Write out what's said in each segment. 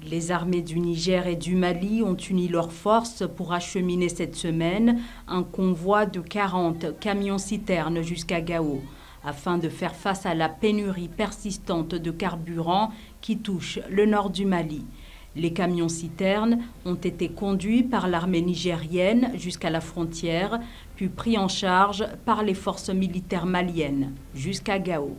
Les armées du Niger et du Mali ont uni leurs forces pour acheminer cette semaine un convoi de 40 camions-citernes jusqu'à Gao, afin de faire face à la pénurie persistante de carburant qui touche le nord du Mali. Les camions-citernes ont été conduits par l'armée nigérienne jusqu'à la frontière, puis pris en charge par les forces militaires maliennes jusqu'à Gao.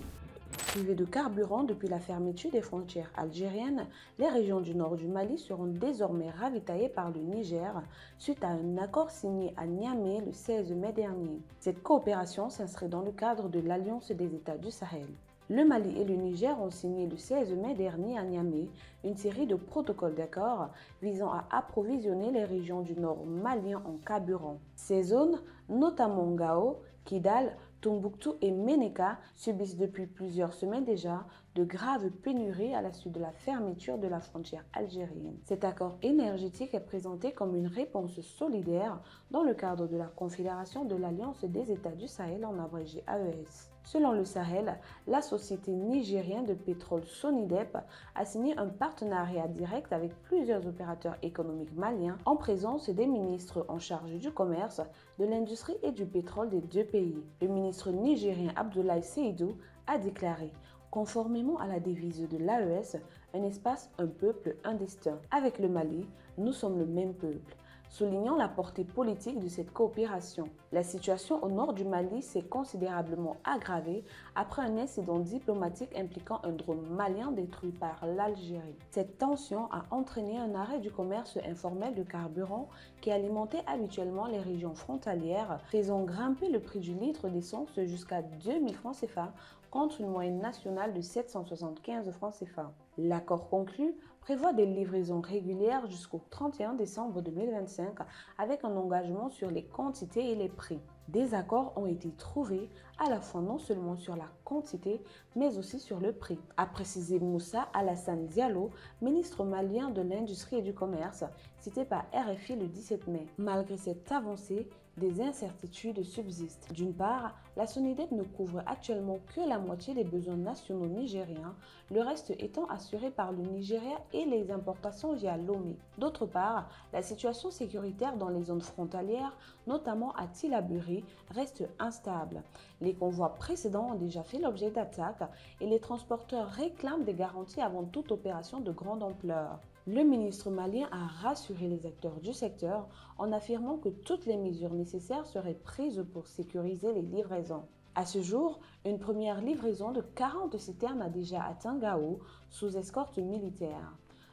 Privées de carburant depuis la fermeture des frontières algériennes, les régions du nord du Mali seront désormais ravitaillées par le Niger suite à un accord signé à Niamey le 16 mai dernier. Cette coopération s'inscrit dans le cadre de l'Alliance des États du Sahel. Le Mali et le Niger ont signé le 16 mai dernier à Niamey une série de protocoles d'accord visant à approvisionner les régions du nord malien en carburant. Ces zones, notamment Gao, Kidal, Tombouctou et Ménéka, subissent depuis plusieurs semaines déjà de graves pénuries à la suite de la fermeture de la frontière algérienne. Cet accord énergétique est présenté comme une réponse solidaire dans le cadre de la Confédération de l'Alliance des États du Sahel, en abrégé AES. Selon le Sahel, la société nigérienne de pétrole Sonidep a signé un partenariat direct avec plusieurs opérateurs économiques maliens en présence des ministres en charge du commerce, de l'industrie et du pétrole des deux pays. Le ministre nigérien Abdoulaye Seydou a déclaré: conformément à la devise de l'AES, un espace, un peuple, un destin. Avec le Mali, nous sommes le même peuple. Soulignant la portée politique de cette coopération. La situation au nord du Mali s'est considérablement aggravée après un incident diplomatique impliquant un drone malien détruit par l'Algérie. Cette tension a entraîné un arrêt du commerce informel de carburant qui alimentait habituellement les régions frontalières, faisant grimper le prix du litre d'essence jusqu'à 2000 francs CFA contre une moyenne nationale de 775 francs CFA. L'accord conclu prévoit des livraisons régulières jusqu'au 31 décembre 2025 avec un engagement sur les quantités et les prix. Des accords ont été trouvés à la fois non seulement sur la quantité mais aussi sur le prix, a précisé Moussa Alassane Diallo, ministre malien de l'Industrie et du Commerce, cité par RFI le 17 mai. Malgré cette avancée, des incertitudes subsistent. D'une part, la Sonidep ne couvre actuellement que la moitié des besoins nationaux nigériens, le reste étant assuré par le Nigeria et les importations via Lomé. D'autre part, la situation sécuritaire dans les zones frontalières, notamment à Tillabéri, reste instable. Les convois précédents ont déjà fait l'objet d'attaques et les transporteurs réclament des garanties avant toute opération de grande ampleur. Le ministre malien a rassuré les acteurs du secteur en affirmant que toutes les mesures nécessaires seraient prises pour sécuriser les livraisons. À ce jour, une première livraison de 40 citernes a déjà atteint Gao sous escorte militaire.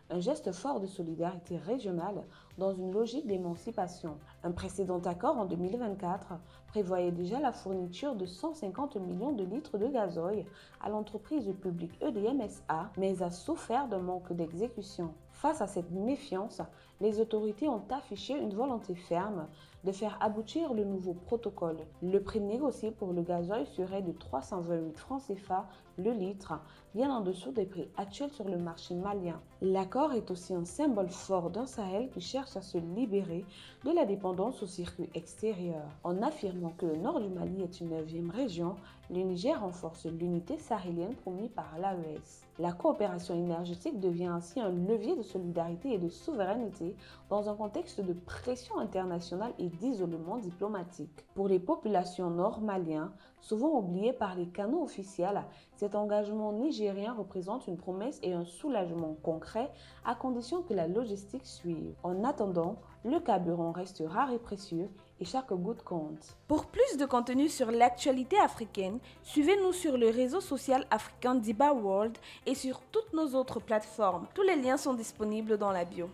Un geste fort de solidarité régionale dans une logique d'émancipation. Un précédent accord en 2024 prévoyait déjà la fourniture de 150 millions de litres de gazoil à l'entreprise publique EDM SA, mais a souffert d'un manque d'exécution. Face à cette méfiance, les autorités ont affiché une volonté ferme de faire aboutir le nouveau protocole. Le prix négocié pour le gazoil serait de 328 francs CFA le litre, bien en dessous des prix actuels sur le marché malien. L'accord est aussi un symbole fort d'un Sahel qui cherche à se libérer de la dépendance au circuit extérieur. En affirmant que le nord du Mali est une 9e région, le Niger renforce l'unité sahélienne promise par l'AES. La coopération énergétique devient ainsi un levier de solidarité et de souveraineté dans un contexte de pression internationale et d'isolement diplomatique. Pour les populations nord-maliennes, souvent oubliées par les canaux officiels, cet engagement nigérien représente une promesse et un soulagement concret à condition que la logistique suive. En attendant, le carburant reste rare et précieux et chaque goutte compte. Pour plus de contenu sur l'actualité africaine, suivez-nous sur le réseau social africain Diba World et sur toutes nos autres plateformes. Tous les liens sont disponibles dans la bio.